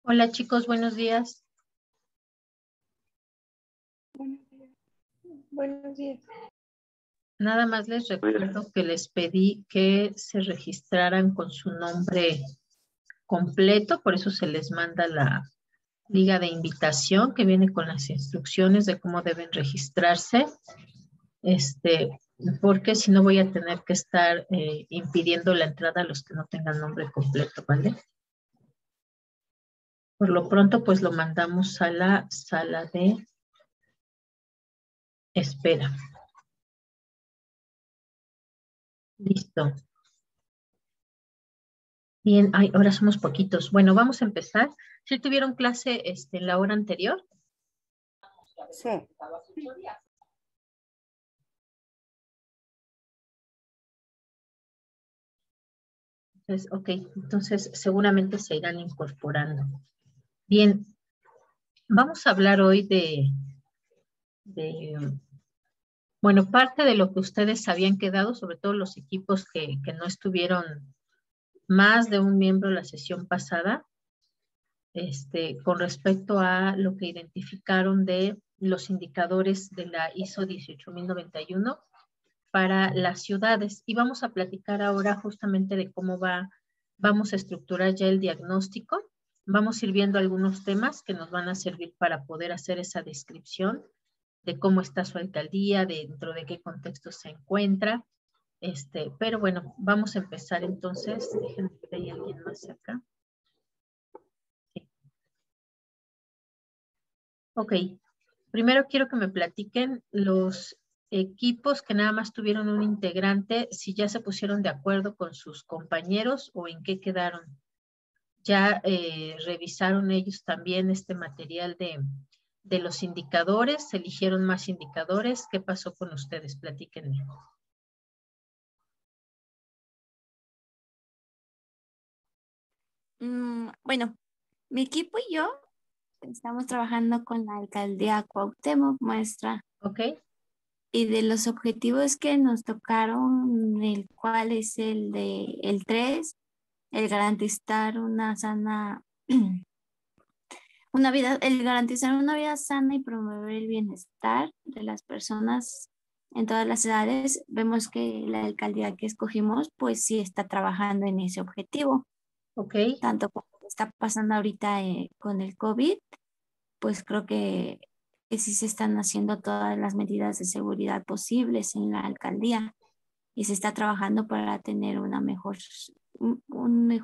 Hola chicos, buenos días. Buenos días. Buenos días. Nada más les recuerdo que les pedí que se registraran con su nombre completo, por eso se les manda la liga de invitación que viene con las instrucciones de cómo deben registrarse, porque si no voy a tener que estar impidiendo la entrada a los que no tengan nombre completo, ¿vale? Por lo pronto, pues lo mandamos a la sala de espera. Listo. Bien, ay, ahora somos poquitos. Bueno, vamos a empezar. ¿Sí tuvieron clase en la hora anterior? Sí. Entonces, ok, entonces seguramente se irán incorporando. Bien, vamos a hablar hoy bueno, parte de lo que ustedes habían quedado, sobre todo los equipos que no estuvieron más de un miembro la sesión pasada, con respecto a lo que identificaron de los indicadores de la ISO 18091 para las ciudades. Y vamos a platicar ahora justamente de cómo vamos a estructurar ya el diagnóstico. Vamos a ir viendo algunos temas que nos van a servir para poder hacer esa descripción de cómo está su alcaldía, dentro de qué contexto se encuentra. Pero bueno, vamos a empezar entonces. Déjenme ver, ¿hay alguien más acá? Sí. Ok, primero quiero que me platiquen los equipos que nada más tuvieron un integrante, si ya se pusieron de acuerdo con sus compañeros o en qué quedaron. Ya revisaron ellos también este material de los indicadores, se eligieron más indicadores. ¿Qué pasó con ustedes? Platíquenme. Bueno, mi equipo y yo estamos trabajando con la alcaldía Cuauhtémoc, maestra, ¿Ok? y de los objetivos que nos tocaron, el cual es el 3, el garantizar una sana, el garantizar una vida sana y promover el bienestar de las personas en todas las edades. Vemos que la alcaldía que escogimos, pues sí está trabajando en ese objetivo. ¿Ok? Tanto como está pasando ahorita con el COVID, pues creo que sí se están haciendo todas las medidas de seguridad posibles en la alcaldía y se está trabajando para tener un mejor, una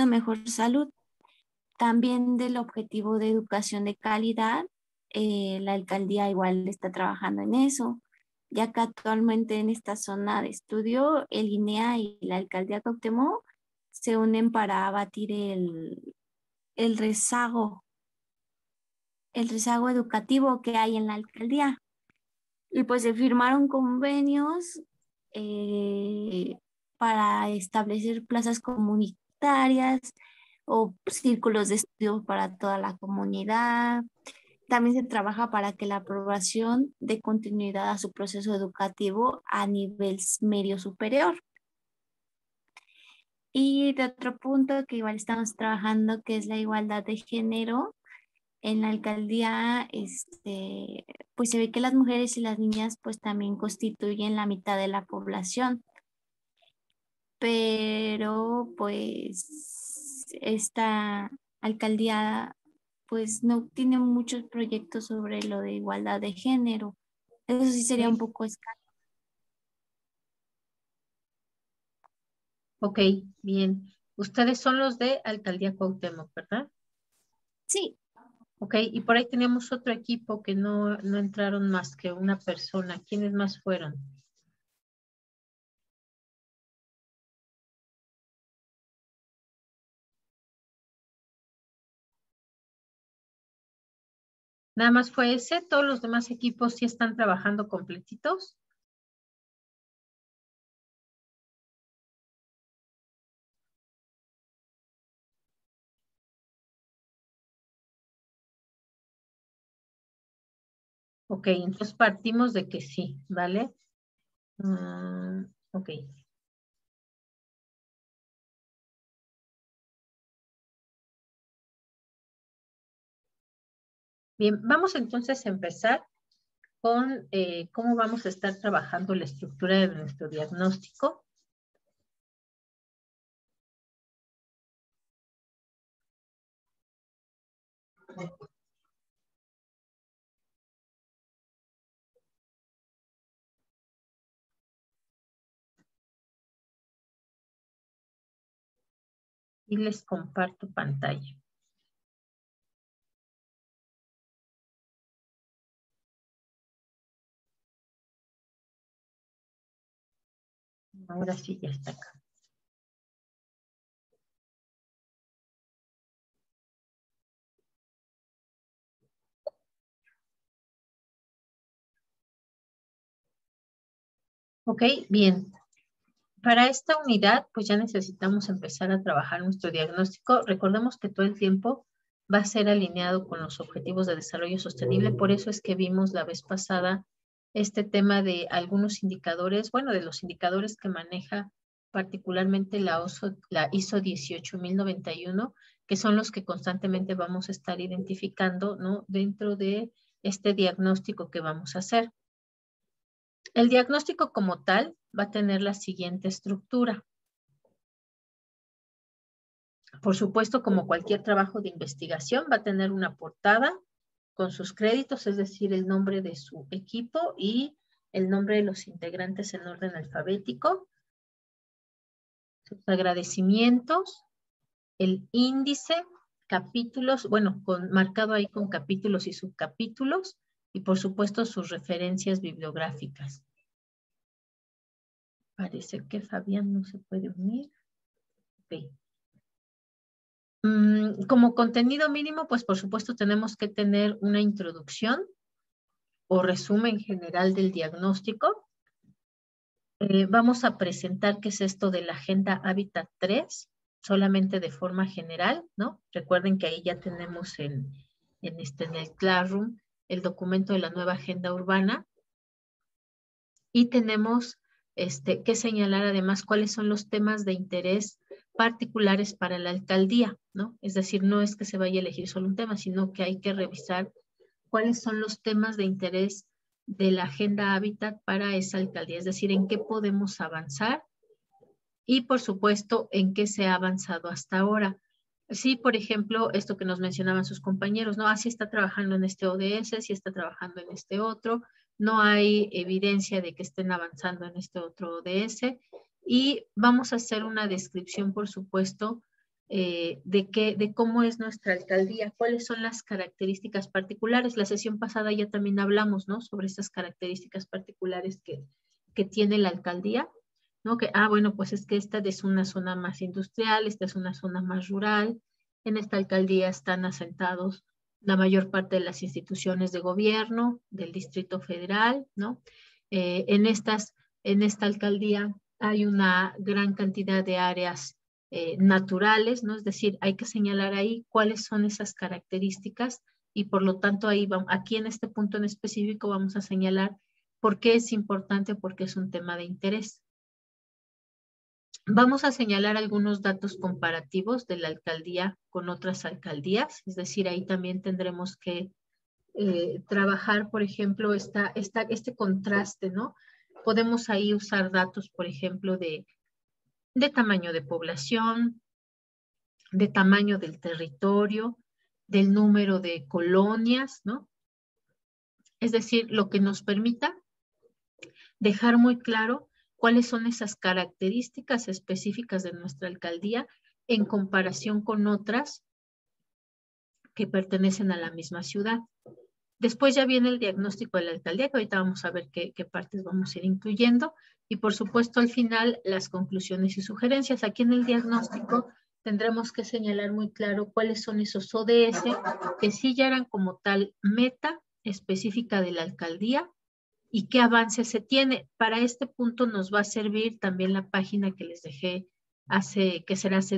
mejor salud. También del objetivo de educación de calidad, la alcaldía igual está trabajando en eso, ya que actualmente en esta zona de estudio, el INEA y la alcaldía Cuauhtémoc se unen para abatir el rezago, el rezago educativo que hay en la alcaldía. Y pues se firmaron convenios eh, para establecer plazas comunitarias o círculos de estudio para toda la comunidad. También se trabaja para que la aprobación dé continuidad a su proceso educativo a nivel medio superior. Y de otro punto que igual estamos trabajando, que es la igualdad de género. En la alcaldía, pues se ve que las mujeres y las niñas pues también constituyen la mitad de la población, pero pues esta alcaldía pues no tiene muchos proyectos sobre lo de igualdad de género. Eso sí sería un Ok, poco escaso. ok, bien. Ustedes son los de Alcaldía Cuauhtémoc, ¿verdad? Sí, Ok, y por ahí teníamos otro equipo que no entraron más que una persona. ¿Quiénes más fueron? Nada más fue ese, todos los demás equipos sí están trabajando completitos. Ok, entonces partimos de que sí, ¿vale? Ok. Bien, vamos entonces a empezar con cómo vamos a estar trabajando la estructura de nuestro diagnóstico. Y les comparto pantalla. Ahora sí ya está acá. Ok, bien. Para esta unidad, pues ya necesitamos empezar a trabajar nuestro diagnóstico. Recordemos que todo el tiempo va a ser alineado con los objetivos de desarrollo sostenible. Por eso es que vimos la vez pasada este tema de algunos indicadores, bueno, de los indicadores que maneja particularmente la ISO 18091, que son los que constantemente vamos a estar identificando, ¿no? Dentro de este diagnóstico que vamos a hacer. El diagnóstico como tal va a tener la siguiente estructura. Por supuesto, como cualquier trabajo de investigación, va a tener una portada con sus créditos, es decir, el nombre de su equipo y el nombre de los integrantes en orden alfabético, sus agradecimientos, el índice, capítulos, bueno, marcado ahí con capítulos y subcapítulos, y por supuesto sus referencias bibliográficas. Parece que Fabián no se puede unir. Ok. Como contenido mínimo, pues por supuesto tenemos que tener una introducción o resumen general del diagnóstico. Vamos a presentar qué es esto de la Agenda Hábitat 3, solamente de forma general, ¿no? Recuerden que ahí ya tenemos en el Classroom el documento de la nueva Agenda Urbana y tenemos que señalar además cuáles son los temas de interés particulares para la alcaldía, ¿no? Es decir, no es que se vaya a elegir solo un tema, sino que hay que revisar cuáles son los temas de interés de la Agenda Hábitat para esa alcaldía, es decir, en qué podemos avanzar y, por supuesto, en qué se ha avanzado hasta ahora. Sí, por ejemplo, esto que nos mencionaban sus compañeros, ¿no? Así está trabajando en este ODS, sí está trabajando en este otro, no hay evidencia de que estén avanzando en este otro ODS y vamos a hacer una descripción, por supuesto, de cómo es nuestra alcaldía, cuáles son las características particulares. La sesión pasada ya también hablamos, ¿no? Sobre estas características particulares que tiene la alcaldía, ¿no? Bueno, pues es que esta es una zona más industrial, esta es una zona más rural, en esta alcaldía están asentados la mayor parte de las instituciones de gobierno del Distrito Federal, ¿no? En esta alcaldía hay una gran cantidad de áreas naturales, ¿no? Es decir, hay que señalar ahí cuáles son esas características y por lo tanto aquí en este punto en específico vamos a señalar por qué es importante, porque es un tema de interés. Vamos a señalar algunos datos comparativos de la alcaldía con otras alcaldías, es decir, ahí también tendremos que trabajar, por ejemplo, este contraste, ¿no? Podemos ahí usar datos, por ejemplo, de tamaño de población, de tamaño del territorio, del número de colonias, ¿no? Es decir, lo que nos permita dejar muy claro cuáles son esas características específicas de nuestra alcaldía en comparación con otras que pertenecen a la misma ciudad. Después ya viene el diagnóstico de la alcaldía, que ahorita vamos a ver qué partes vamos a ir incluyendo. Y por supuesto, al final, las conclusiones y sugerencias. Aquí en el diagnóstico tendremos que señalar muy claro cuáles son esos ODS que sí ya eran como tal meta específica de la alcaldía y qué avance se tiene. Para este punto nos va a servir también la página que les dejé hace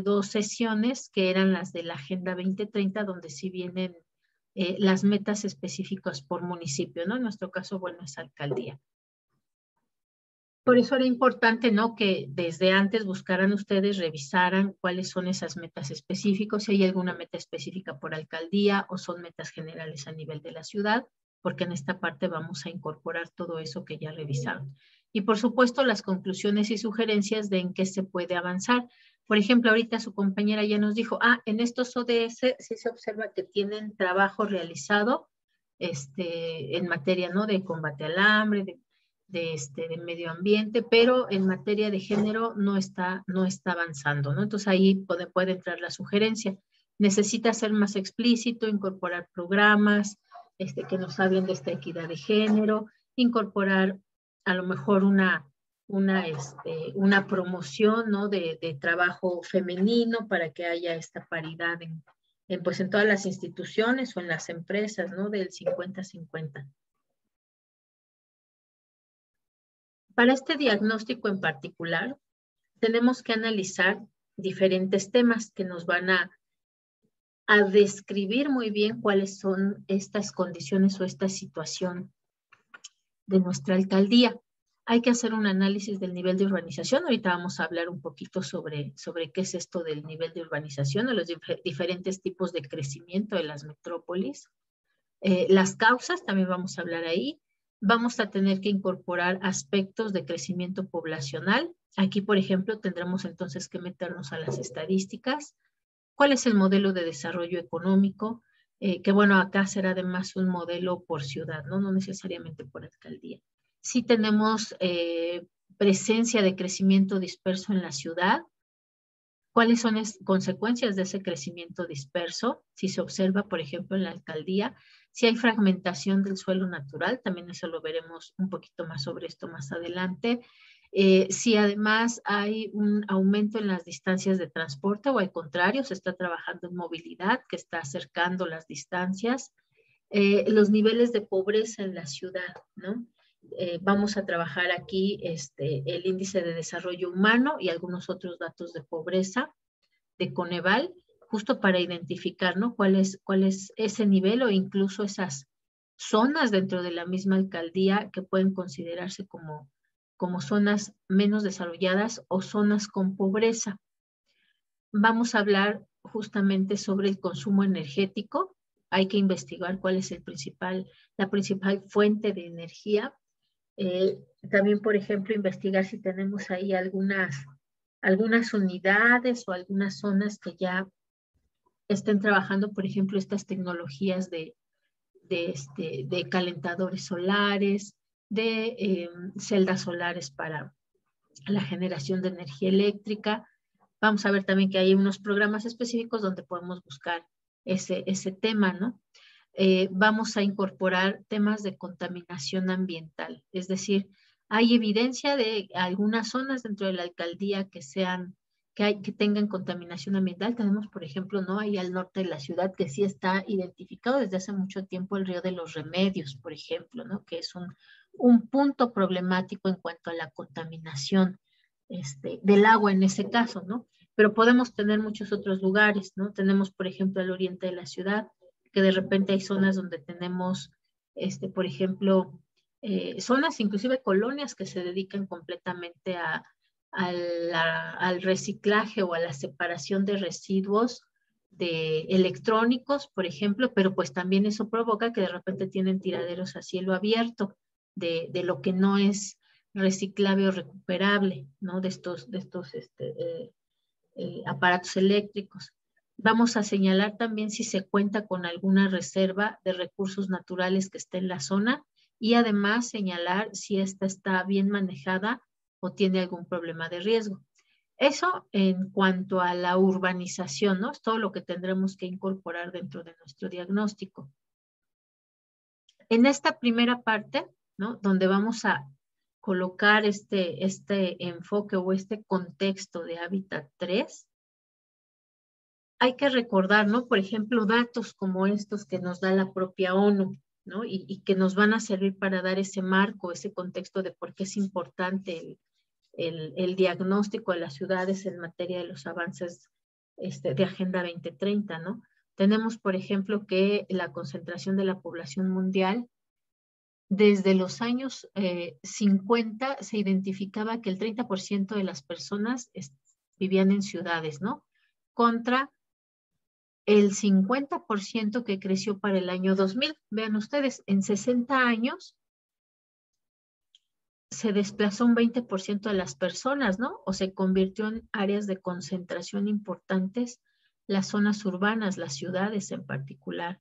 2 sesiones, que eran las de la Agenda 2030, donde sí vienen las metas específicas por municipio, ¿no? En nuestro caso, bueno, es alcaldía. Por eso era importante, ¿no? Que desde antes buscaran ustedes, revisaran cuáles son esas metas específicas, si hay alguna meta específica por alcaldía o son metas generales a nivel de la ciudad, porque en esta parte vamos a incorporar todo eso que ya revisaron. Y por supuesto, las conclusiones y sugerencias de en qué se puede avanzar. Por ejemplo, ahorita su compañera ya nos dijo, en estos ODS sí se observa que tienen trabajo realizado en materia, ¿no? De combate al hambre, de medio ambiente, pero en materia de género no está avanzando, ¿no? Entonces ahí puede entrar la sugerencia. Necesita ser más explícito, incorporar programas que nos hablen de esta equidad de género, incorporar a lo mejor una promoción, ¿no? de trabajo femenino para que haya esta paridad pues en todas las instituciones o en las empresas, ¿no? Del 50-50. Para este diagnóstico en particular, tenemos que analizar diferentes temas que nos van a describir muy bien cuáles son estas condiciones o esta situación de nuestra alcaldía. Hay que hacer un análisis del nivel de urbanización. Ahorita vamos a hablar un poquito sobre qué es esto del nivel de urbanización o los diferentes tipos de crecimiento de las metrópolis. Las causas, también vamos a hablar ahí. Vamos a tener que incorporar aspectos de crecimiento poblacional. Aquí, por ejemplo, tendremos entonces que meternos a las estadísticas. ¿Cuál es el modelo de desarrollo económico? Que bueno, acá será además un modelo por ciudad, ¿no? No necesariamente por alcaldía. Sí tenemos presencia de crecimiento disperso en la ciudad. ¿Cuáles son las consecuencias de ese crecimiento disperso? Si se observa, por ejemplo, en la alcaldía, si hay fragmentación del suelo natural, también eso lo veremos un poquito más sobre esto más adelante. Si además hay un aumento en las distancias de transporte o al contrario, se está trabajando en movilidad que está acercando las distancias. Los niveles de pobreza en la ciudad, ¿no? Vamos a trabajar aquí el índice de desarrollo humano y algunos otros datos de pobreza de Coneval, justo para identificar, ¿no? cuál es ese nivel o incluso esas zonas dentro de la misma alcaldía que pueden considerarse como zonas menos desarrolladas o zonas con pobreza. Vamos a hablar justamente sobre el consumo energético. Hay que investigar cuál es la principal fuente de energía. También, por ejemplo, investigar si tenemos ahí algunas unidades o algunas zonas que ya estén trabajando, por ejemplo, estas tecnologías de calentadores solares, de celdas solares para la generación de energía eléctrica. Vamos a ver también que hay unos programas específicos donde podemos buscar ese tema, ¿no? Vamos a incorporar temas de contaminación ambiental, es decir, hay evidencia de algunas zonas dentro de la alcaldía que tengan contaminación ambiental. Tenemos, por ejemplo, ¿no? Ahí al norte de la ciudad que sí está identificado desde hace mucho tiempo el río de los Remedios, por ejemplo, ¿no? Que es un punto problemático en cuanto a la contaminación del agua en ese caso, ¿no? Pero podemos tener muchos otros lugares, ¿no? Tenemos, por ejemplo, al oriente de la ciudad, que de repente hay zonas donde tenemos, por ejemplo, zonas, inclusive colonias que se dedican completamente al reciclaje o a la separación de residuos de electrónicos, por ejemplo, pero pues también eso provoca que de repente tienen tiraderos a cielo abierto de lo que no es reciclable o recuperable, ¿no? De estos aparatos eléctricos. Vamos a señalar también si se cuenta con alguna reserva de recursos naturales que esté en la zona y además señalar si esta está bien manejada o tiene algún problema de riesgo. Eso en cuanto a la urbanización, ¿no? Es todo lo que tendremos que incorporar dentro de nuestro diagnóstico. En esta primera parte, ¿no? Donde vamos a colocar este enfoque o este contexto de Hábitat 3, hay que recordar, ¿no? Por ejemplo, datos como estos que nos da la propia ONU, ¿no? Y que nos van a servir para dar ese marco, ese contexto de por qué es importante el diagnóstico de las ciudades en materia de los avances de Agenda 2030, ¿no? Tenemos, por ejemplo, que la concentración de la población mundial desde los años 50 se identificaba que el 30% de las personas vivían en ciudades, ¿no? Contra el 50% que creció para el año 2000. Vean ustedes, en 60 años se desplazó un 20% de las personas, ¿no? O se convirtió en áreas de concentración importantes, las zonas urbanas, las ciudades en particular.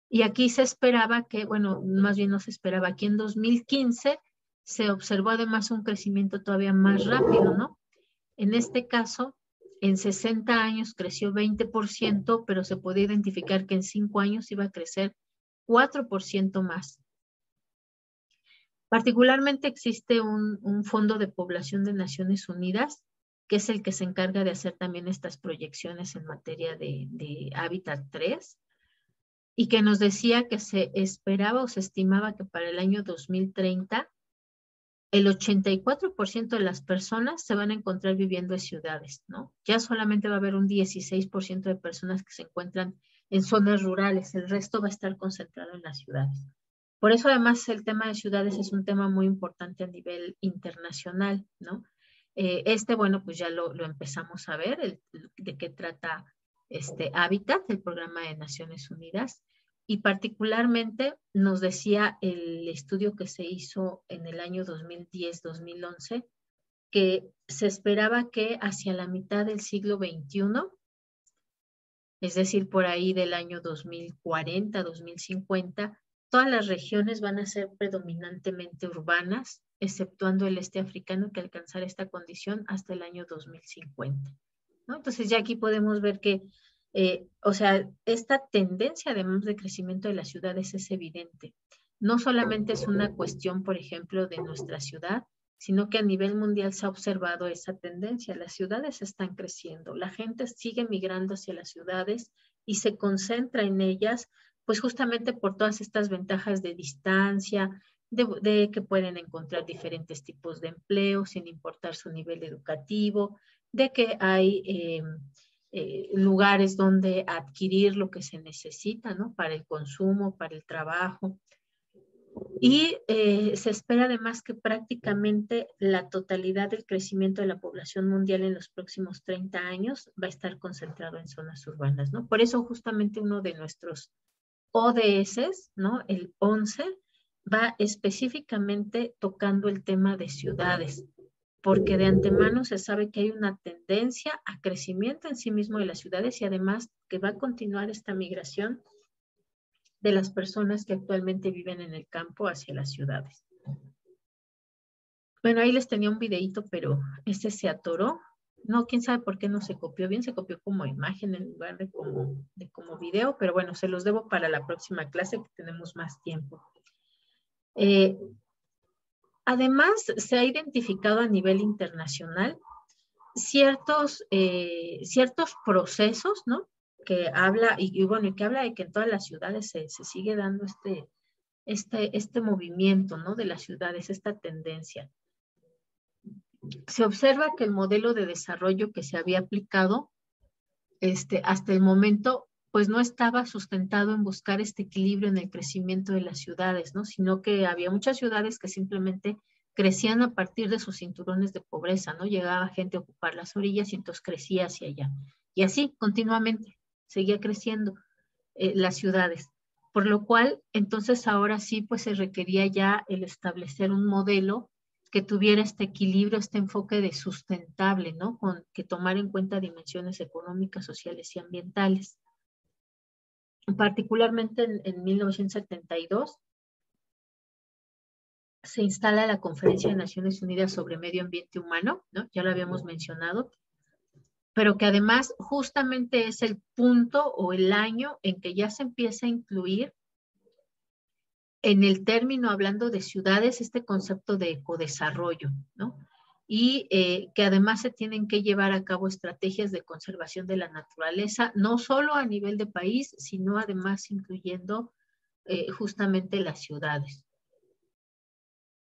Y aquí se esperaba que, bueno, más bien no se esperaba, aquí en 2015 se observó además un crecimiento todavía más rápido, ¿no? En este caso, en 60 años creció 20%, pero se puede identificar que en 5 años iba a crecer 4% más. Particularmente existe un fondo de población de Naciones Unidas, que es el que se encarga de hacer también estas proyecciones en materia de Hábitat 3, y que nos decía que se esperaba o se estimaba que para el año 2030 el 84% de las personas se van a encontrar viviendo en ciudades, ¿no? Ya solamente va a haber un 16% de personas que se encuentran en zonas rurales, el resto va a estar concentrado en las ciudades. Por eso además el tema de ciudades es un tema muy importante a nivel internacional, ¿no? Bueno, pues ya lo empezamos a ver, de qué trata Hábitat, el programa de Naciones Unidas, y particularmente nos decía el estudio que se hizo en el año 2010-2011, que se esperaba que hacia la mitad del siglo XXI, es decir, por ahí del año 2040, 2050, todas las regiones van a ser predominantemente urbanas, exceptuando el este africano, que alcanzará esta condición hasta el año 2050, ¿no? Entonces ya aquí podemos ver que, o sea, esta tendencia además de crecimiento de las ciudades es evidente. No solamente es una cuestión, por ejemplo, de nuestra ciudad, sino que a nivel mundial se ha observado esa tendencia. Las ciudades están creciendo, la gente sigue migrando hacia las ciudades y se concentra en ellas, pues justamente por todas estas ventajas de distancia, de que pueden encontrar diferentes tipos de empleo sin importar su nivel educativo, de que hay lugares donde adquirir lo que se necesita, ¿no? Para el consumo, para el trabajo. Y se espera además que prácticamente la totalidad del crecimiento de la población mundial en los próximos 30 años va a estar concentrado en zonas urbanas, ¿no? Por eso justamente uno de nuestros ODS, ¿no? El 11, va específicamente tocando el tema de ciudades, porque de antemano se sabe que hay una tendencia a crecimiento en sí mismo de las ciudades y además que va a continuar esta migración de las personas que actualmente viven en el campo hacia las ciudades. Bueno, ahí les tenía un videíto, pero este se atoró. No, quién sabe por qué no se copió bien, se copió como imagen en lugar de como video, pero bueno, se los debo para la próxima clase que tenemos más tiempo. Además, se ha identificado a nivel internacional ciertos procesos, ¿no? Que habla, y bueno, y que habla de que en todas las ciudades se sigue dando este movimiento, ¿no? De las ciudades, esta tendencia. Se observa que el modelo de desarrollo que se había aplicado hasta el momento, pues no estaba sustentado en buscar este equilibrio en el crecimiento de las ciudades, ¿no? Sino que había muchas ciudades que simplemente crecían a partir de sus cinturones de pobreza, ¿no? Llegaba gente a ocupar las orillas y entonces crecía hacia allá. Y así continuamente seguía creciendo las ciudades. Por lo cual, entonces ahora sí, pues se requería ya el establecer un modelo que tuviera este equilibrio, este enfoque de sustentable, ¿no? Que tomar en cuenta dimensiones económicas, sociales y ambientales. Particularmente en 1972 se instala la Conferencia de Naciones Unidas sobre Medio Ambiente Humano, ¿no? Ya lo habíamos mencionado, pero que además justamente es el punto o el año en que ya se empieza a incluir en el término, hablando de ciudades, este concepto de ecodesarrollo, ¿no? Y que además se tienen que llevar a cabo estrategias de conservación de la naturaleza, no solo a nivel de país, sino además incluyendo justamente las ciudades.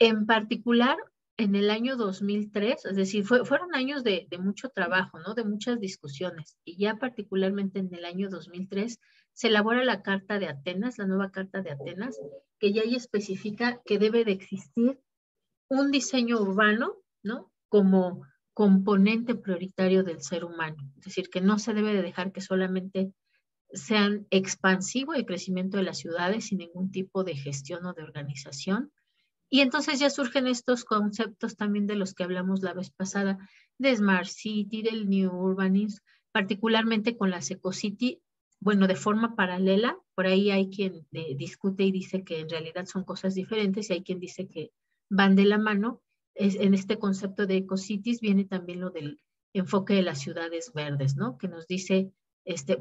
En particular, en el año 2003, es decir, fueron años de mucho trabajo, ¿no? De muchas discusiones, y ya particularmente en el año 2003 se elabora la Carta de Atenas, la nueva Carta de Atenas, que ya ahí especifica que debe de existir un diseño urbano, ¿no? Como componente prioritario del ser humano. Es decir, que no se debe de dejar que solamente sean expansivo el crecimiento de las ciudades sin ningún tipo de gestión o de organización. Y entonces ya surgen estos conceptos también de los que hablamos la vez pasada, de Smart City, del New Urbanism, particularmente con las EcoCity, bueno, de forma paralela. Por ahí hay quien discute y dice que en realidad son cosas diferentes y hay quien dice que van de la mano. En este concepto de EcoCities viene también lo del enfoque de las ciudades verdes, ¿no? Que nos dice,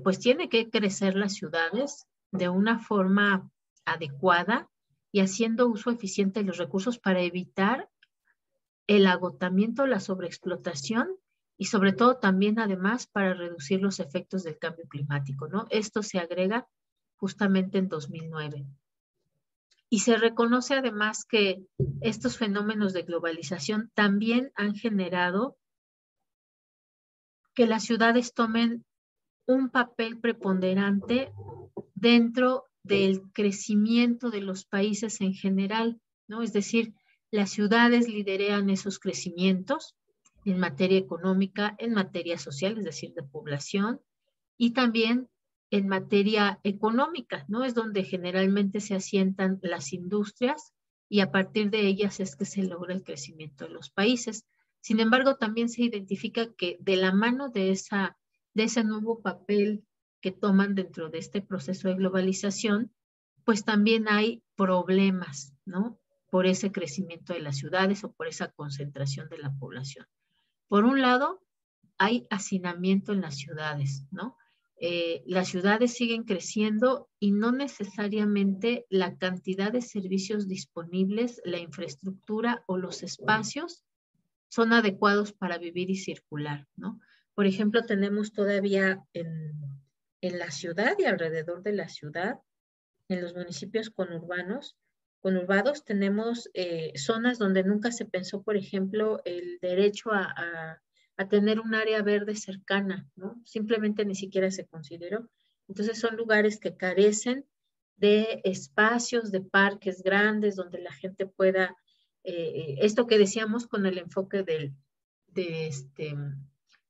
pues tiene que crecer las ciudades de una forma adecuada y haciendo uso eficiente de los recursos para evitar el agotamiento, la sobreexplotación y sobre todo también además para reducir los efectos del cambio climático, ¿no? Esto se agrega justamente en 2009. Y se reconoce además que estos fenómenos de globalización también han generado que las ciudades tomen un papel preponderante dentro del crecimiento de los países en general, ¿no? Es decir, las ciudades lideran esos crecimientos en materia económica, en materia social, es decir, de población, y también en materia económica, ¿no? Es donde generalmente se asientan las industrias y a partir de ellas es que se logra el crecimiento de los países. Sin embargo, también se identifica que de la mano de ese nuevo papel que toman dentro de este proceso de globalización, pues también hay problemas, ¿no? Por ese crecimiento de las ciudades o por esa concentración de la población. Por un lado, hay hacinamiento en las ciudades, ¿no? Las ciudades siguen creciendo y no necesariamente la cantidad de servicios disponibles, la infraestructura o los espacios son adecuados para vivir y circular, ¿no? Por ejemplo, tenemos todavía en la ciudad y alrededor de la ciudad, en los municipios conurbados, tenemos zonas donde nunca se pensó, por ejemplo, el derecho a tener un área verde cercana, ¿no? Simplemente ni siquiera se consideró. Entonces son lugares que carecen de espacios, de parques grandes donde la gente pueda, esto que decíamos con el enfoque de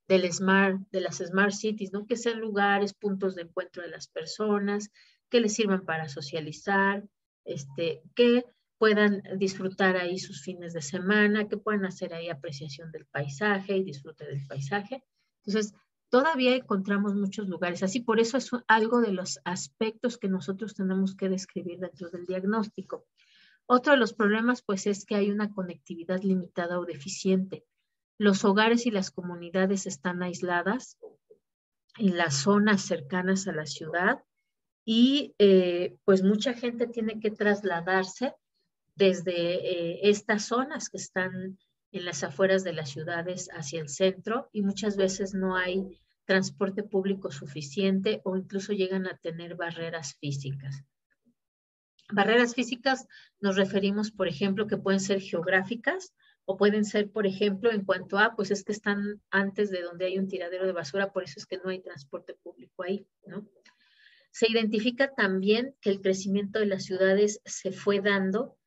las Smart Cities, ¿no? Que sean lugares, puntos de encuentro de las personas, que les sirvan para socializar, que puedan disfrutar ahí sus fines de semana, que puedan hacer ahí apreciación del paisaje y disfrute del paisaje. Entonces, todavía encontramos muchos lugares así, por eso es algo de los aspectos que nosotros tenemos que describir dentro del diagnóstico. Otro de los problemas, pues, es que hay una conectividad limitada o deficiente. Los hogares y las comunidades están aisladas en las zonas cercanas a la ciudad y pues mucha gente tiene que trasladarse desde estas zonas que están en las afueras de las ciudades hacia el centro y muchas veces no hay transporte público suficiente o incluso llegan a tener barreras físicas. Barreras físicas nos referimos, por ejemplo, que pueden ser geográficas o pueden ser, por ejemplo, en cuanto a, pues es que están antes de donde hay un tiradero de basura, por eso es que no hay transporte público ahí, ¿no? Se identifica también que el crecimiento de las ciudades se fue dando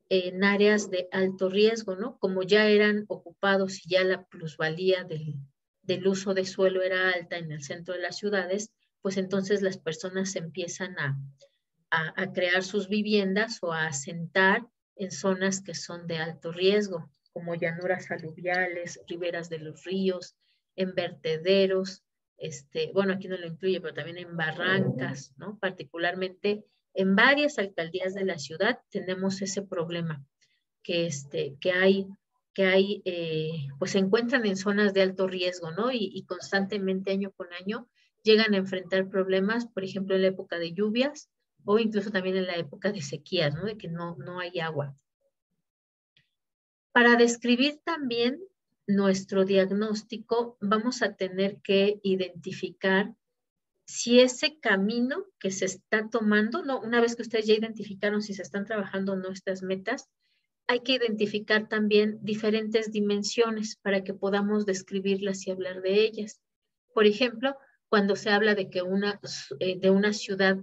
en áreas de alto riesgo, ¿no? Como ya eran ocupados y ya la plusvalía del uso de suelo era alta en el centro de las ciudades, pues entonces las personas empiezan a crear sus viviendas o a asentar en zonas que son de alto riesgo, como llanuras aluviales, riberas de los ríos, en vertederos, bueno, aquí no lo incluye, pero también en barrancas, ¿no? Particularmente en varias alcaldías de la ciudad tenemos ese problema, que pues se encuentran en zonas de alto riesgo, ¿no? Y constantemente, año con año, llegan a enfrentar problemas, por ejemplo, en la época de lluvias o incluso también en la época de sequías, ¿no? De que no hay agua. Para describir también nuestro diagnóstico, vamos a tener que identificar si ese camino que se está tomando, ¿no? Una vez que ustedes ya identificaron si se están trabajando o no estas metas, hay que identificar también diferentes dimensiones para que podamos describirlas y hablar de ellas. Por ejemplo, cuando se habla de que de una ciudad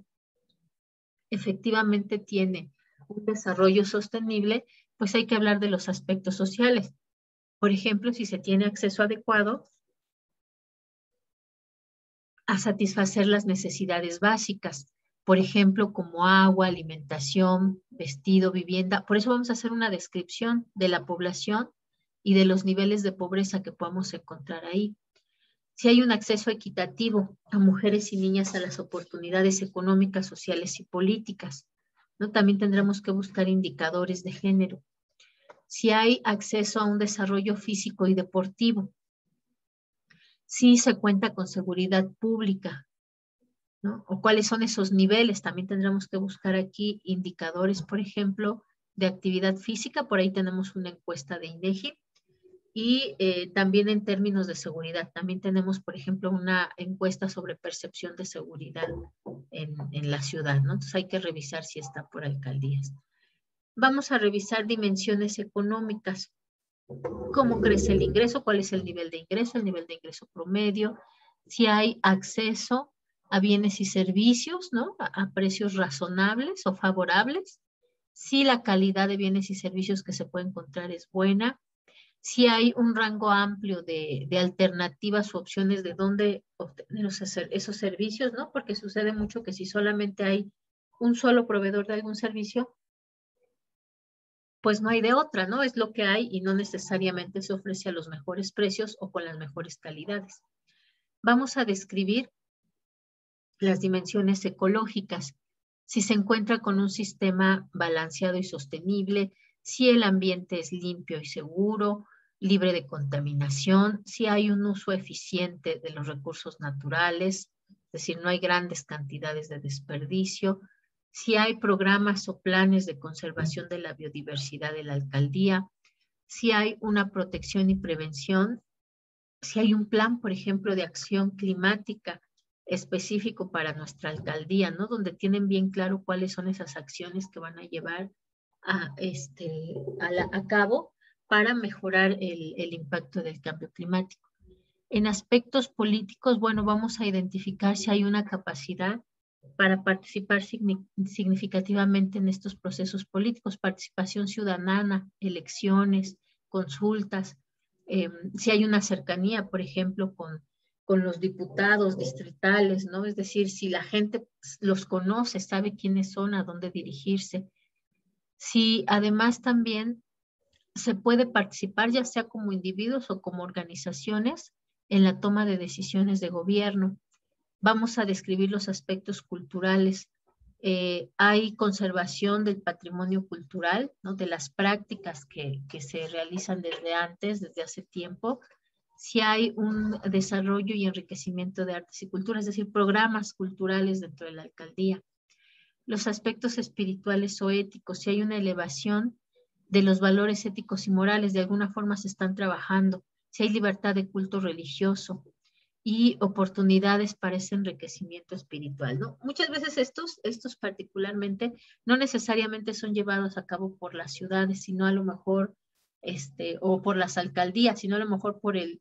efectivamente tiene un desarrollo sostenible, pues hay que hablar de los aspectos sociales. Por ejemplo, si se tiene acceso adecuado a satisfacer las necesidades básicas, por ejemplo, como agua, alimentación, vestido, vivienda. Por eso vamos a hacer una descripción de la población y de los niveles de pobreza que podamos encontrar ahí. Si hay un acceso equitativo a mujeres y niñas a las oportunidades económicas, sociales y políticas, ¿no? También tendremos que buscar indicadores de género. Si hay acceso a un desarrollo físico y deportivo, si se cuenta con seguridad pública, ¿no? O cuáles son esos niveles. También tendremos que buscar aquí indicadores, por ejemplo, de actividad física. Por ahí tenemos una encuesta de INEGI. Y también en términos de seguridad, también tenemos, por ejemplo, una encuesta sobre percepción de seguridad en la ciudad, ¿no? Entonces hay que revisar si está por alcaldías. Vamos a revisar dimensiones económicas. ¿Cómo crece el ingreso? ¿Cuál es el nivel de ingreso promedio? Si hay acceso a bienes y servicios, ¿no? A precios razonables o favorables. Si la calidad de bienes y servicios que se puede encontrar es buena. Si hay un rango amplio de alternativas u opciones de dónde obtener esos servicios, ¿no? Porque sucede mucho que si solamente hay un solo proveedor de algún servicio, pues no hay de otra, ¿no? Es lo que hay y no necesariamente se ofrece a los mejores precios o con las mejores calidades. Vamos a describir las dimensiones ecológicas. Si se encuentra con un sistema balanceado y sostenible, si el ambiente es limpio y seguro, libre de contaminación, si hay un uso eficiente de los recursos naturales, es decir, no hay grandes cantidades de desperdicio, si hay programas o planes de conservación de la biodiversidad de la alcaldía, si hay una protección y prevención, si hay un plan, por ejemplo, de acción climática específico para nuestra alcaldía, ¿no? Donde tienen bien claro cuáles son esas acciones que van a llevar a cabo para mejorar el impacto del cambio climático. En aspectos políticos, bueno, vamos a identificar si hay una capacidad para participar significativamente en estos procesos políticos, participación ciudadana, elecciones, consultas, si hay una cercanía, por ejemplo, con los diputados distritales, ¿no? Es decir, si la gente los conoce, sabe quiénes son, a dónde dirigirse. Si además también se puede participar, ya sea como individuos o como organizaciones, en la toma de decisiones de gobierno. Vamos a describir los aspectos culturales. Hay conservación del patrimonio cultural, ¿no? De las prácticas que se realizan desde hace tiempo. Si hay un desarrollo y enriquecimiento de artes y culturas, es decir, programas culturales dentro de la alcaldía. Los aspectos espirituales o éticos, si hay una elevación de los valores éticos y morales, de alguna forma se están trabajando, si hay libertad de culto religioso y oportunidades para ese enriquecimiento espiritual, ¿no? Muchas veces estos particularmente no necesariamente son llevados a cabo por las ciudades, sino a lo mejor, o por las alcaldías, sino a lo mejor por el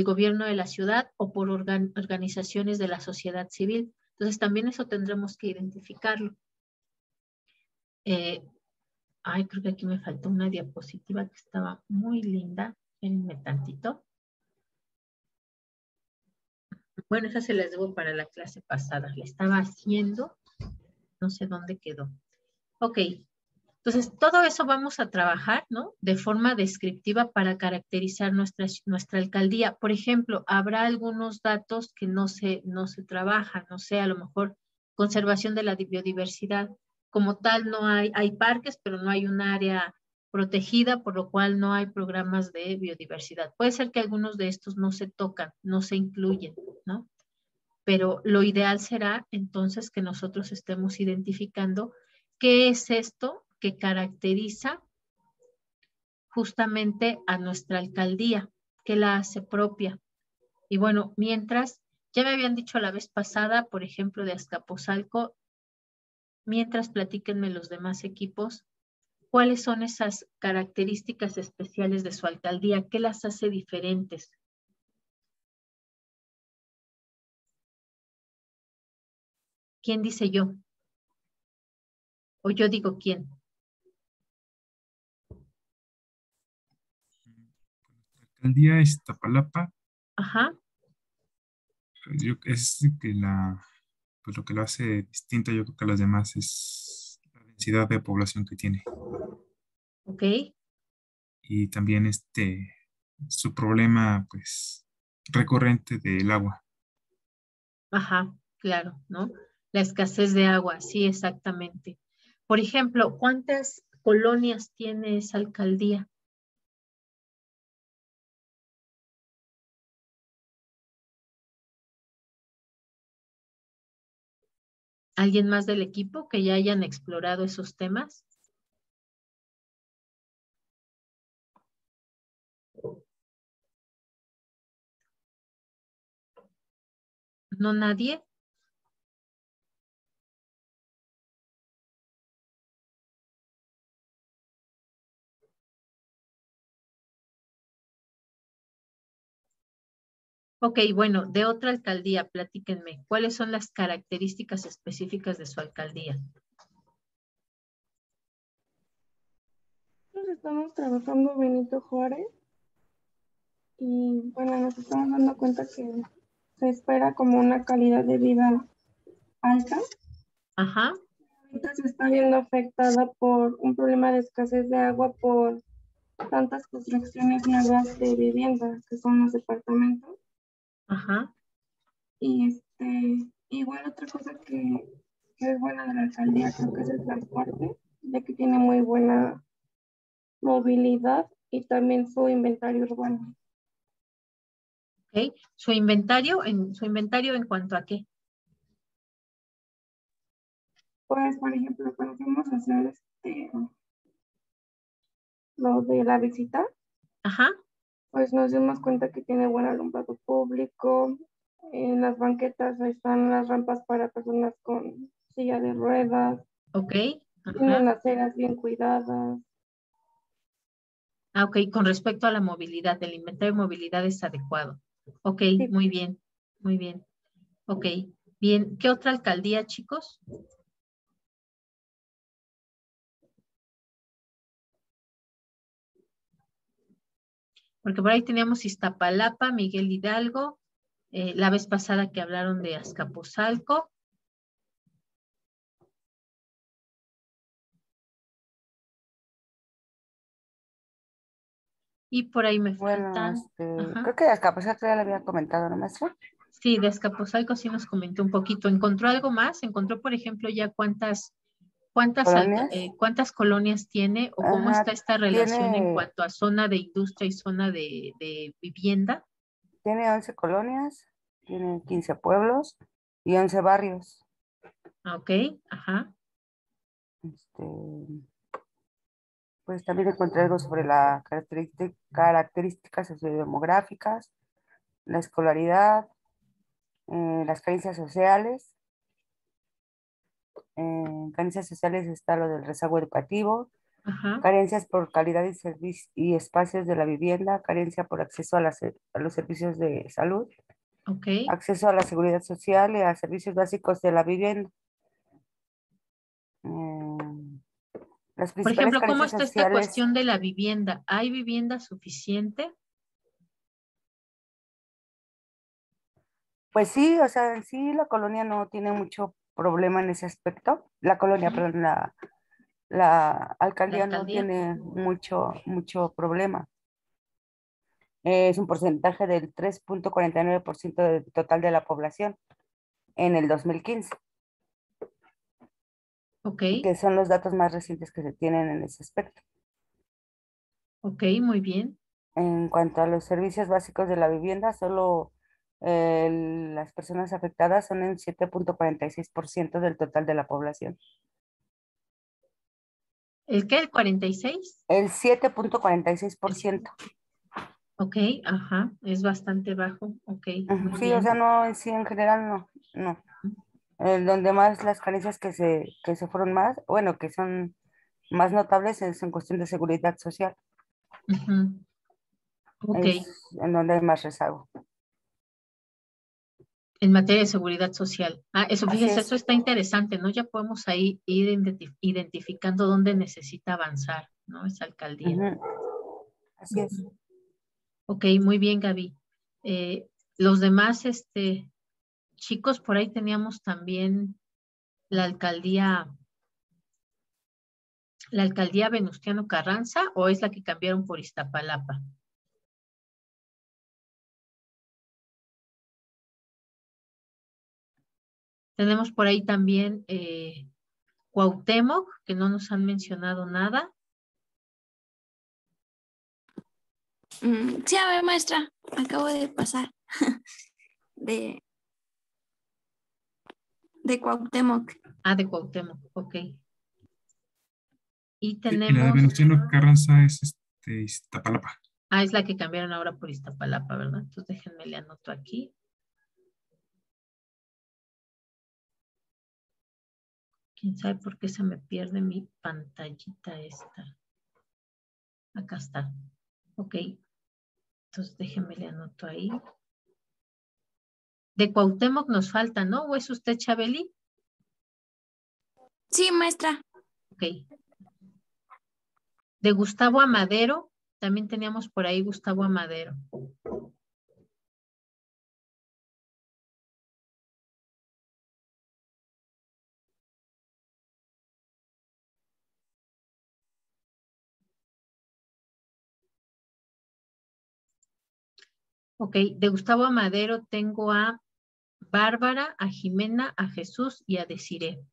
gobierno de la ciudad o por organizaciones de la sociedad civil. Entonces también eso tendremos que identificarlo. Creo que aquí me faltó una diapositiva que estaba muy linda. Espérenme tantito. Bueno, esa se las debo para la clase pasada. La estaba haciendo, no sé dónde quedó. Ok, entonces todo eso vamos a trabajar, ¿no? De forma descriptiva para caracterizar nuestra alcaldía. Por ejemplo, habrá algunos datos que no se trabajan, no sé, a lo mejor conservación de la biodiversidad. Como tal, no hay parques, pero no hay un área protegida, por lo cual no hay programas de biodiversidad. Puede ser que algunos de estos no se tocan, no se incluyen, ¿no? Pero lo ideal será entonces que nosotros estemos identificando qué es esto que caracteriza justamente a nuestra alcaldía, que la hace propia. Y bueno, mientras, ya me habían dicho la vez pasada, por ejemplo, de Azcapotzalco, mientras platíquenme los demás equipos, ¿cuáles son esas características especiales de su alcaldía? ¿Qué las hace diferentes? ¿Quién dice yo? O yo digo quién. Alcaldía Iztapalapa, Ajá, es que pues lo que lo hace distinta, yo creo que a las demás es la densidad de población que tiene. ok. Y también su problema, pues, recurrente del agua. Ajá, claro, ¿no? La escasez de agua, sí, exactamente. Por ejemplo, ¿cuántas colonias tiene esa alcaldía? ¿Alguien más del equipo que ya hayan explorado esos temas? ¿No nadie? Ok, bueno, de otra alcaldía, platíquenme. ¿Cuáles son las características específicas de su alcaldía? Nosotros estamos trabajando Benito Juárez y bueno, nos estamos dando cuenta que se espera como una calidad de vida alta. Ajá, Ahorita se está viendo afectada por un problema de escasez de agua por tantas construcciones nuevas de vivienda que son los departamentos. ajá, Y igual otra cosa que es buena de la alcaldía creo que es el transporte, ya que tiene muy buena movilidad y también su inventario urbano. ok. Su inventario en cuanto a qué? Pues, por ejemplo, cuando fuimos a hacer lo de la visita, Ajá, pues nos dimos cuenta que tiene buen alumbrado público. En las banquetas ahí están las rampas para personas con silla de ruedas. ok, Tienen ajá. aceras bien cuidadas. Ah, ok, con respecto a la movilidad, el inventario de movilidad es adecuado. Ok, Sí, muy bien, muy bien. Ok, bien. ¿Qué otra alcaldía, chicos? Porque por ahí teníamos Iztapalapa, Miguel Hidalgo, la vez pasada que hablaron de Azcapotzalco. Y por ahí me Bueno, faltan. Ajá. creo que Azcapotzalco ya le había comentado, ¿no, maestra? Sí, de Azcapotzalco sí nos comentó un poquito. ¿Encontró algo más? ¿Encontró, por ejemplo, ya Colonias. cuántas colonias tiene o cómo está Ajá, esta relación en tiene, cuanto a zona de industria y zona de vivienda? tiene 11 colonias, tiene 15 pueblos y 11 barrios. Ah, ok, ajá, Este, pues también encontré algo sobre las características sociodemográficas, la escolaridad, las carencias sociales. En carencias sociales está lo del rezago educativo, ajá, carencias por calidad y espacios de la vivienda, carencia por acceso a los servicios de salud, ok. acceso a la seguridad social y a servicios básicos de la vivienda. Mm, las Por principales ejemplo, ¿cómo carencias está esta sociales, cuestión de la vivienda? ¿Hay vivienda suficiente? pues sí, o sea, en sí la colonia no tiene mucho problema en ese aspecto. La colonia, Ujú. perdón, la ¿La alcaldía no alcaldía? tiene mucho problema. Es un porcentaje del 3,49% del total de la población en el 2015, Ok, que son los datos más recientes que se tienen en ese aspecto. ok, muy bien. En cuanto a los servicios básicos de la vivienda, solo las personas afectadas son el 7,46% del total de la población. ¿El qué? ¿El 46? El 7,46%. Ok, ajá, es bastante bajo. Ok, muy Sí, o bien. sea, no, en sí, en general no, no. Donde más las carencias que se fueron más, bueno, que son más notables es en cuestión de seguridad social, Ujú. Ok, es en donde hay más rezago. En materia de seguridad social. Eso, Así fíjese, es. eso está interesante, ¿no? Ya podemos ahí ir identificando dónde necesita avanzar, ¿no? Esa alcaldía. Así es. Ok, muy bien, Gaby. Los demás, chicos, por ahí teníamos también la alcaldía Venustiano Carranza, ¿o es la que cambiaron por Iztapalapa? Tenemos por ahí también Cuauhtémoc, que no nos han mencionado nada. Sí, a ver, maestra, acabo de pasar de Cuauhtémoc. De Cuauhtémoc, ok. Y Y la de tenemos, Venustiano Carranza es Iztapalapa. es la que cambiaron ahora por Iztapalapa, ¿verdad? Entonces déjenme le anoto aquí. ¿Quién sabe por qué se me pierde mi pantallita esta? Acá está. Ok. Entonces déjenme le anoto ahí. De Cuauhtémoc nos falta, ¿no? ¿O es usted, Chabeli? Sí, maestra. Ok. De Gustavo Amadero, también teníamos por ahí Gustavo Amadero. Ok, de Gustavo Amadero tengo a Bárbara, a Jimena, a Jesús y a Desiree.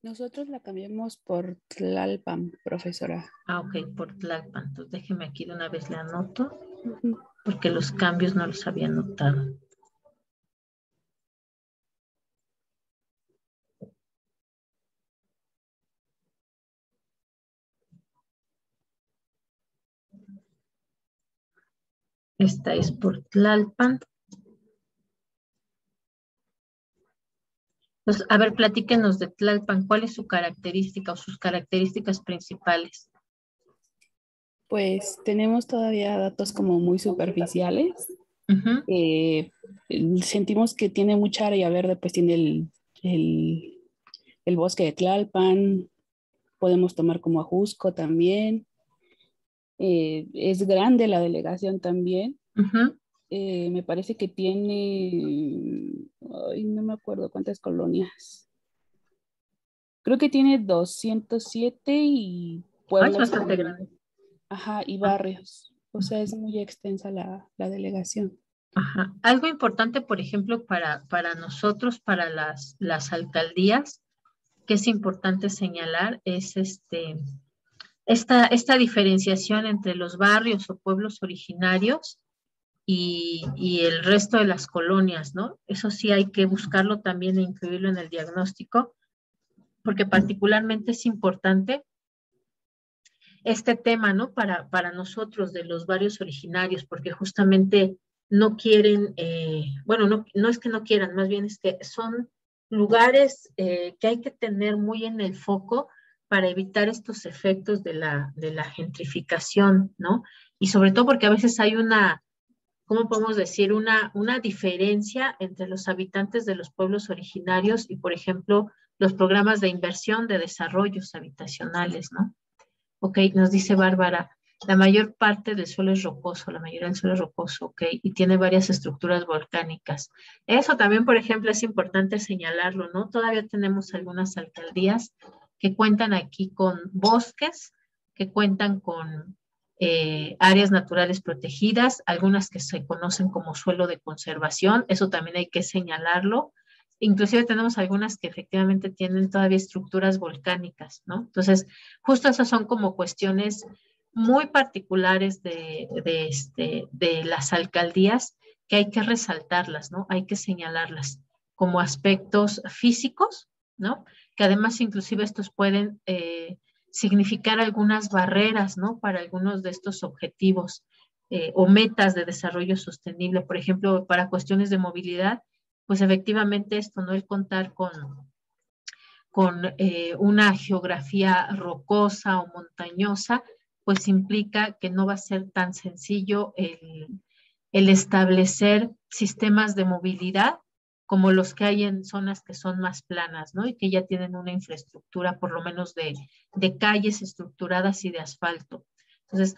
Nosotros la cambiamos por Tlalpan, profesora. Ok, por Tlalpan. Entonces déjeme aquí de una vez le anoto, Ujú. porque los cambios no los había notado. Esta es por Tlalpan. Pues, a ver, platíquenos de Tlalpan. ¿Cuál es su característica o sus características principales? Pues tenemos todavía datos como muy superficiales. Ujú. Sentimos que tiene mucha área verde, pues tiene el bosque de Tlalpan, podemos tomar como Ajusco también. Es grande la delegación también. Ujú. Me parece que tiene, ay, no me acuerdo cuántas colonias. Creo que tiene 207 y Es pueblos bastante también. grande. Ajá, y barrios. O sea, es muy extensa la delegación. Ajá. Algo importante, por ejemplo, para nosotros, para las alcaldías, que es importante señalar, es esta diferenciación entre los barrios o pueblos originarios y el resto de las colonias, ¿no? Eso sí hay que buscarlo también e incluirlo en el diagnóstico, porque particularmente es importante este tema, ¿no? Para nosotros de los barrios originarios, porque justamente no quieren, bueno, no es que no quieran, más bien es que son lugares que hay que tener muy en el foco para evitar estos efectos de la gentrificación, ¿no? Y sobre todo porque a veces hay ¿cómo podemos decir? Una diferencia entre los habitantes de los pueblos originarios y, por ejemplo, los programas de inversión de desarrollos habitacionales, ¿no? Ok, nos dice Bárbara, la mayor parte del suelo es rocoso, la mayoría del suelo es rocoso, ok, y tiene varias estructuras volcánicas. Eso también, por ejemplo, es importante señalarlo, ¿no? Todavía tenemos algunas alcaldías que cuentan aquí con bosques, que cuentan con áreas naturales protegidas, algunas que se conocen como suelo de conservación, eso también hay que señalarlo. Inclusive tenemos algunas que efectivamente tienen todavía estructuras volcánicas, ¿no? Entonces, justo esas son como cuestiones muy particulares de las alcaldías que hay que resaltarlas, ¿no? Hay que señalarlas como aspectos físicos, ¿no? Que además inclusive estos pueden significar algunas barreras, ¿no? Para algunos de estos objetivos o metas de desarrollo sostenible. Por ejemplo, para cuestiones de movilidad, pues efectivamente esto, ¿no? El contar con una geografía rocosa o montañosa, pues implica que no va a ser tan sencillo el establecer sistemas de movilidad como los que hay en zonas que son más planas, ¿no? Y que ya tienen una infraestructura por lo menos de calles estructuradas y de asfalto. Entonces,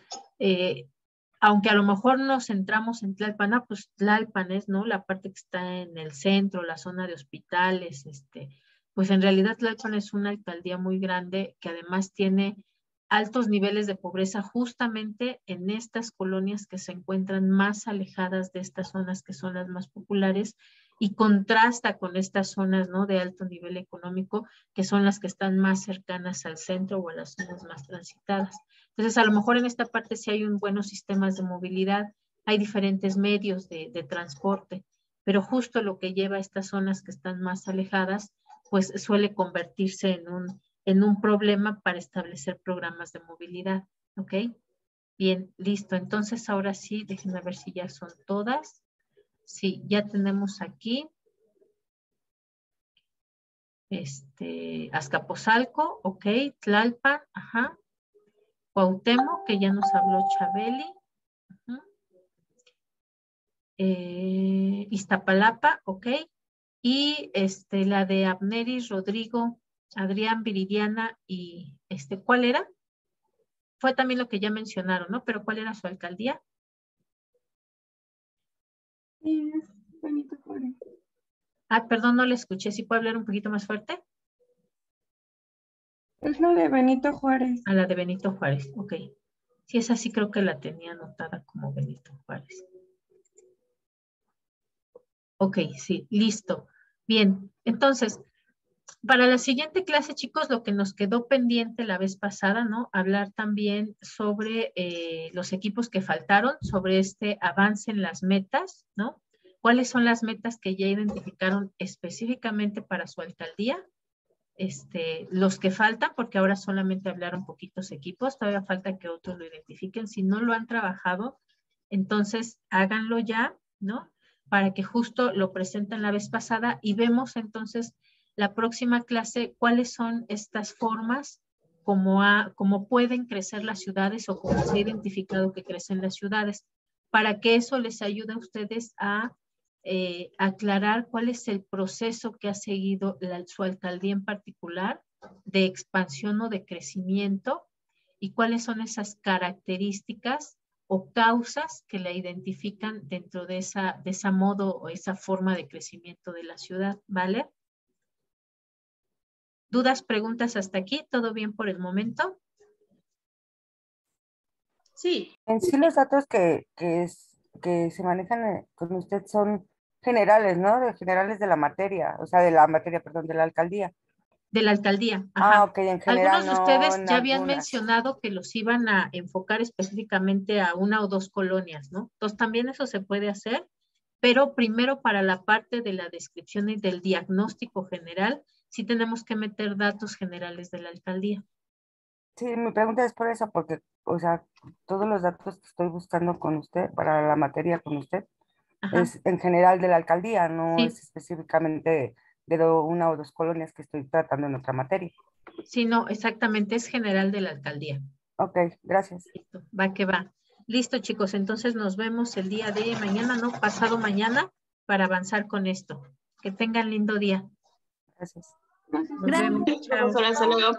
aunque a lo mejor nos centramos en Tlalpan, pues Tlalpan es, ¿no? La parte que está en el centro, la zona de hospitales, pues en realidad Tlalpan es una alcaldía muy grande que además tiene altos niveles de pobreza justamente en estas colonias que se encuentran más alejadas de estas zonas que son las más populares y contrasta con estas zonas, ¿no? De alto nivel económico que son las que están más cercanas al centro o a las zonas más transitadas. Entonces, a lo mejor en esta parte sí hay buenos sistemas de movilidad, hay diferentes medios de transporte, pero justo lo que lleva a estas zonas que están más alejadas, pues suele convertirse en un problema para establecer programas de movilidad, ¿ok? Bien, listo. Entonces, ahora sí, déjenme ver si ya son todas. Sí, ya tenemos aquí Azcapotzalco, ok, Tlalpan, ajá. Cuauhtémoc, que ya nos habló Chabeli. Iztapalapa, ok. Y la de Abneris, Rodrigo, Adrián, Viridiana y ¿cuál era? Fue también lo que ya mencionaron, ¿no? Pero ¿cuál era su alcaldía? Sí, es Benito Juárez. Ah, perdón, no le escuché. ¿Sí puede hablar un poquito más fuerte? Es la de Benito Juárez. A la de Benito Juárez, ok. Sí, esa sí creo que la tenía anotada como Benito Juárez. Ok, sí, listo. Bien, entonces, para la siguiente clase, chicos, lo que nos quedó pendiente la vez pasada, ¿no? Hablar también sobre los equipos que faltaron, sobre este avance en las metas, ¿no? ¿Cuáles son las metas que ya identificaron específicamente para su alcaldía? Los que faltan, porque ahora solamente hablaron poquitos equipos, todavía falta que otros lo identifiquen. Si no lo han trabajado, entonces háganlo ya, ¿no? Para que justo lo presenten la vez pasada y vemos entonces la próxima clase cuáles son estas formas como pueden crecer las ciudades o cómo se ha identificado que crecen las ciudades, para que eso les ayude a ustedes a aclarar cuál es el proceso que ha seguido su alcaldía en particular de expansión o de crecimiento y cuáles son esas características o causas que la identifican dentro de esa modo o esa forma de crecimiento de la ciudad, ¿vale? ¿Dudas, preguntas hasta aquí? ¿Todo bien por el momento? Sí. En sí los datos que se manejan con usted son generales, ¿no? Generales de la materia, o sea, de la materia, perdón, de la alcaldía. De la alcaldía, ajá. Ok, en general. Algunos de ustedes no, ya habían algunas. mencionado que los iban a enfocar específicamente a una o dos colonias, ¿no? Entonces también eso se puede hacer, pero primero para la parte de la descripción y del diagnóstico general, sí tenemos que meter datos generales de la alcaldía. Sí, mi pregunta es por eso, porque, o sea, todos los datos que estoy buscando con usted, para la materia con usted, Ajá. es en general de la alcaldía, no Sí. es específicamente de una o dos colonias que estoy tratando en otra materia. Sí, no, exactamente, es general de la alcaldía. Ok, gracias. Listo, va que va. Listo, chicos, entonces nos vemos el día de mañana, ¿no? Pasado mañana, para avanzar con esto. Que tengan lindo día. Gracias. Nos vemos. Chao. Profesora, hasta luego.